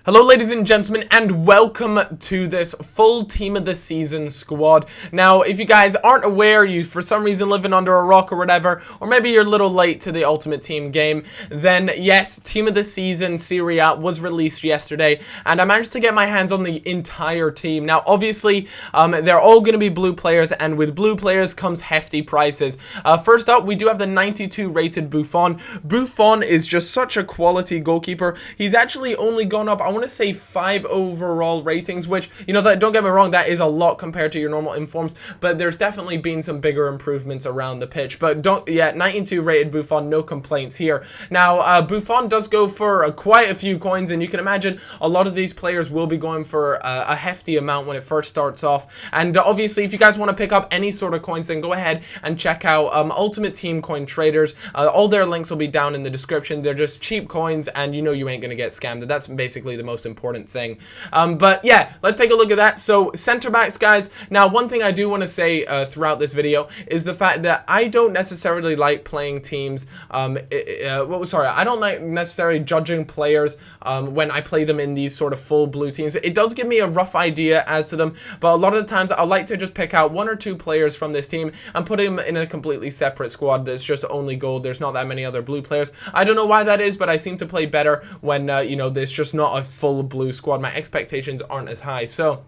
Hello ladies and gentlemen, and welcome to this full team of the season squad. Now, if you guys aren't aware, you for some reason living under a rock or whatever, or maybe you're a little late to the Ultimate Team game, then yes, team of the season Serie was released yesterday, and I managed to get my hands on the entire team. Now, obviously, they're all going to be blue players, and with blue players comes hefty prices. First up, we do have the 92 rated Buffon. Buffon is just such a quality goalkeeper. He's actually only gone up, I want to say 5 overall ratings, which, you know, that, don't get me wrong, that is a lot compared to your normal informs, but there's definitely been some bigger improvements around the pitch. But 92 rated Buffon, no complaints here. Now, Buffon does go for quite a few coins, and you can imagine a lot of these players will be going for a hefty amount when it first starts off. And obviously, if you guys want to pick up any sort of coins, then go ahead and check out Ultimate Team Coin Traders. All their links will be down in the description. They're just cheap coins, and you know you ain't gonna get scammed. That's basically the most important thing. But yeah, let's take a look at that. So center backs, guys. Now, one thing I do want to say throughout this video is the fact that I don't necessarily like playing teams. I don't like necessarily judging players when I play them in these sort of full blue teams. It does give me a rough idea as to them, but a lot of the times I like to just pick out 1 or 2 players from this team and put them in a completely separate squad that's just only gold. There's not that many other blue players. I don't know why that is, but I seem to play better when you know, there's just not a full blue squad. My expectations aren't as high. So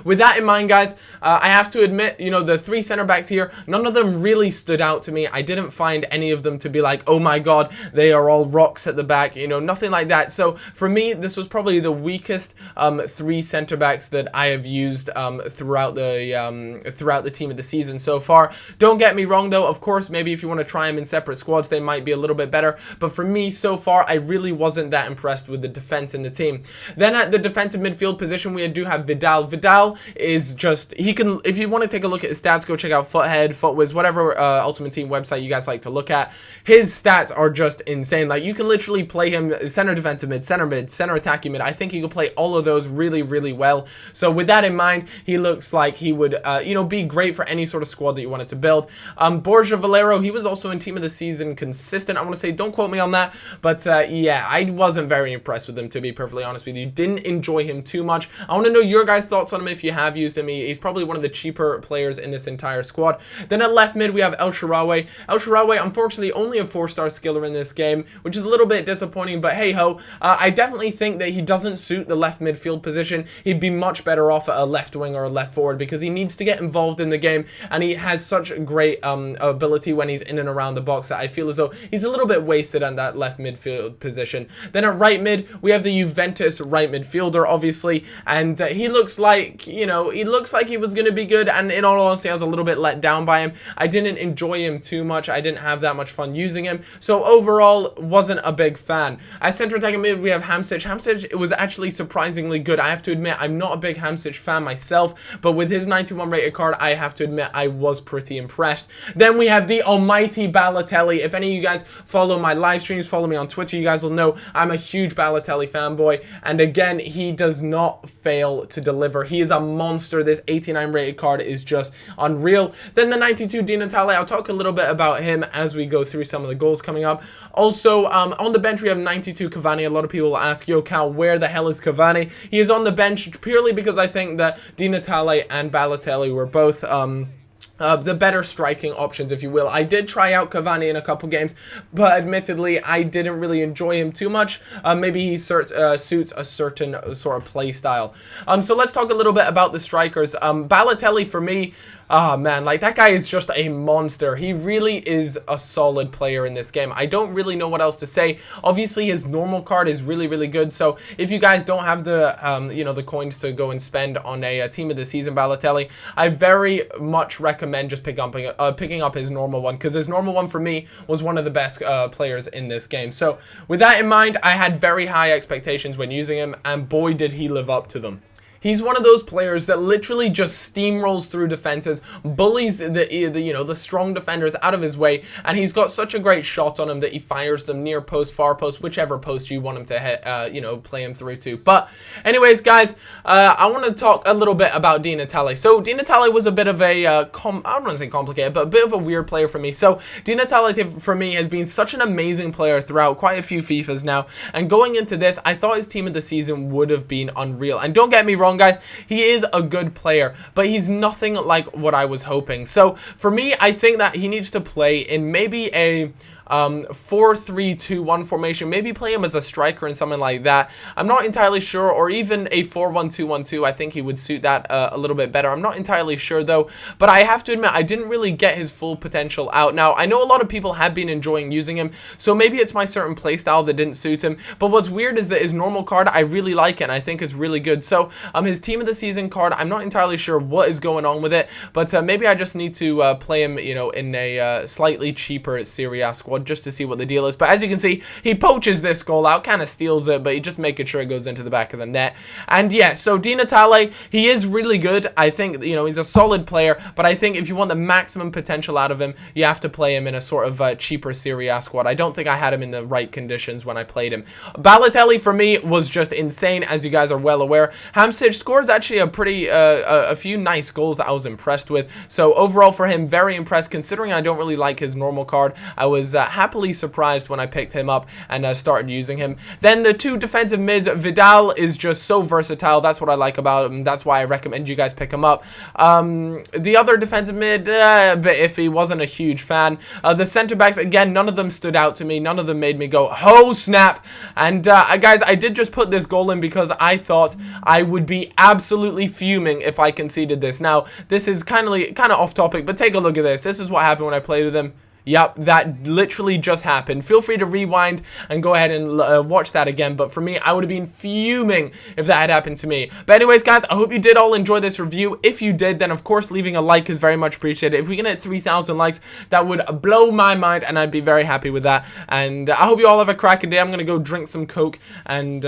with that in mind, guys, I have to admit, you know, the 3 center backs here, none of them really stood out to me. I didn't find any of them to be like, oh my god, they are all rocks at the back, you know, nothing like that. So for me, this was probably the weakest 3 center backs that I have used throughout the team of the season so far. Don't get me wrong though, of course, maybe if you want to try them in separate squads, they might be a little bit better. But for me, so far, I really wasn't that impressed with the defense in the team. Then at the defensive midfield position, we do have Vidal. Vidal is just, he can, if you want to take a look at his stats, go check out Foothead, Footwiz, whatever Ultimate Team website you guys like to look at. His stats are just insane. Like, you can literally play him center defensive mid, center attacking mid. I think you can play all of those really, really well. So with that in mind, he looks like he would, you know, be great for any sort of squad that you wanted to build. Borja Valero, he was also in team of the season consistent. I want to say, don't quote me on that, but yeah, I wasn't very impressed with him, to be perfectly honest with you. Didn't enjoy him too much. I want to know your guys' thoughts on him if you have used him. He's probably one of the cheaper players in this entire squad. Then at left mid, we have El Shaarawy. El Shaarawy, unfortunately, only a 4-star skiller in this game, which is a little bit disappointing, but hey ho. I definitely think that he doesn't suit the left midfield position. He'd be much better off at a left wing or a left forward because he needs to get involved in the game, and he has such great ability when he's in and around the box that I feel as though he's a little bit wasted on that left midfield position. Then at right mid, we have the Juventus right midfielder, obviously, and he looks like, you know, he looks like he was going to be good, and in all honesty, I was a little bit let down by him. I didn't enjoy him too much. I didn't have that much fun using him, so overall, wasn't a big fan. As center attacking mid, we have Hamsich. Hamsich, it was actually surprisingly good. I have to admit, I'm not a big Hamsich fan myself, but with his 91 rated card, I have to admit, I was pretty impressed. Then we have the almighty Balotelli. If any of you guys follow my live streams, follow me on Twitter, you guys will know I'm a huge Balotelli fanboy, and again, he does not fail to deliver. He is a monster. This 89 rated card is just unreal. Then the 92 Di Natale, I'll talk a little bit about him as we go through some of the goals coming up. Also, on the bench, we have 92 Cavani. A lot of people will ask, yo, Cal, where the hell is Cavani? He is on the bench purely because I think that Di Natale and Balotelli were both the better striking options, if you will. I did try out Cavani in a couple games, but admittedly, I didn't really enjoy him too much. Maybe he suits a certain sort of play style. So let's talk a little bit about the strikers. Balotelli, for me, oh man, like, that guy is just a monster. He really is a solid player in this game. I don't really know what else to say. Obviously, his normal card is really, really good. So if you guys don't have the, you know, the coins to go and spend on a team of the season Balotelli, I very much recommend just picking up his normal one, because his normal one for me was one of the best players in this game. So with that in mind, I had very high expectations when using him, and boy, did he live up to them. He's one of those players that literally just steamrolls through defenses, bullies the strong defenders out of his way, and he's got such a great shot on him that he fires them near post, far post, whichever post you want him to hit, play him through to. But anyways, guys, I want to talk a little bit about Di Natale. So Di Natale was a bit of a I don't want to say complicated, but a bit of a weird player for me. So Di Natale for me has been such an amazing player throughout quite a few FIFAs now, and going into this, I thought his team of the season would have been unreal. And don't get me wrong, guys, he is a good player, but he's nothing like what I was hoping. So for me, I think that he needs to play in maybe a 4-3-2-1 formation, maybe play him as a striker and something like that. I'm not entirely sure, or even a 4-1-2-1-2. I think he would suit that a little bit better. I'm not entirely sure though, but I have to admit I didn't really get his full potential out. Now I know a lot of people have been enjoying using him, so maybe it's my certain playstyle that didn't suit him. But what's weird is that his normal card, I really like it, and I think it's really good. So his team of the season card, I'm not entirely sure what is going on with it, but maybe I just need to play him, in a slightly cheaper Serie A squad, just to see what the deal is. But as you can see, he poaches this goal out, kind of steals it, but he just making sure it goes into the back of the net. And yeah, so Di Natale, he is really good. I think, he's a solid player, but I think if you want the maximum potential out of him, you have to play him in a sort of cheaper Serie A squad. I don't think I had him in the right conditions when I played him. Balotelli for me was just insane, as you guys are well aware. Hamsik scores actually a few nice goals that I was impressed with. So overall for him, very impressed, considering I don't really like his normal card. I was happily surprised when I picked him up and started using him. Then the two defensive mids, Vidal is just so versatile. That's what I like about him. That's why I recommend you guys pick him up. The other defensive mid, a bit iffy, wasn't a huge fan. The center backs, again, none of them stood out to me. None of them made me go, oh snap. And guys, I did just put this goal in because I thought I would be absolutely fuming if I conceded this. Now, this is kind of off topic, but take a look at this. This is what happened when I played with him. Yep, that literally just happened. Feel free to rewind and go ahead and watch that again. But for me, I would have been fuming if that had happened to me. But anyways, guys, I hope you did all enjoy this review. If you did, then of course, leaving a like is very much appreciated. If we can hit 3,000 likes, that would blow my mind, and I'd be very happy with that. And I hope you all have a cracking day. I'm going to go drink some Coke and,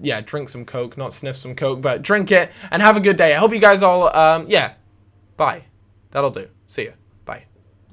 yeah, drink some Coke, not sniff some Coke, but drink it and have a good day. I hope you guys all, yeah, bye. That'll do. See ya.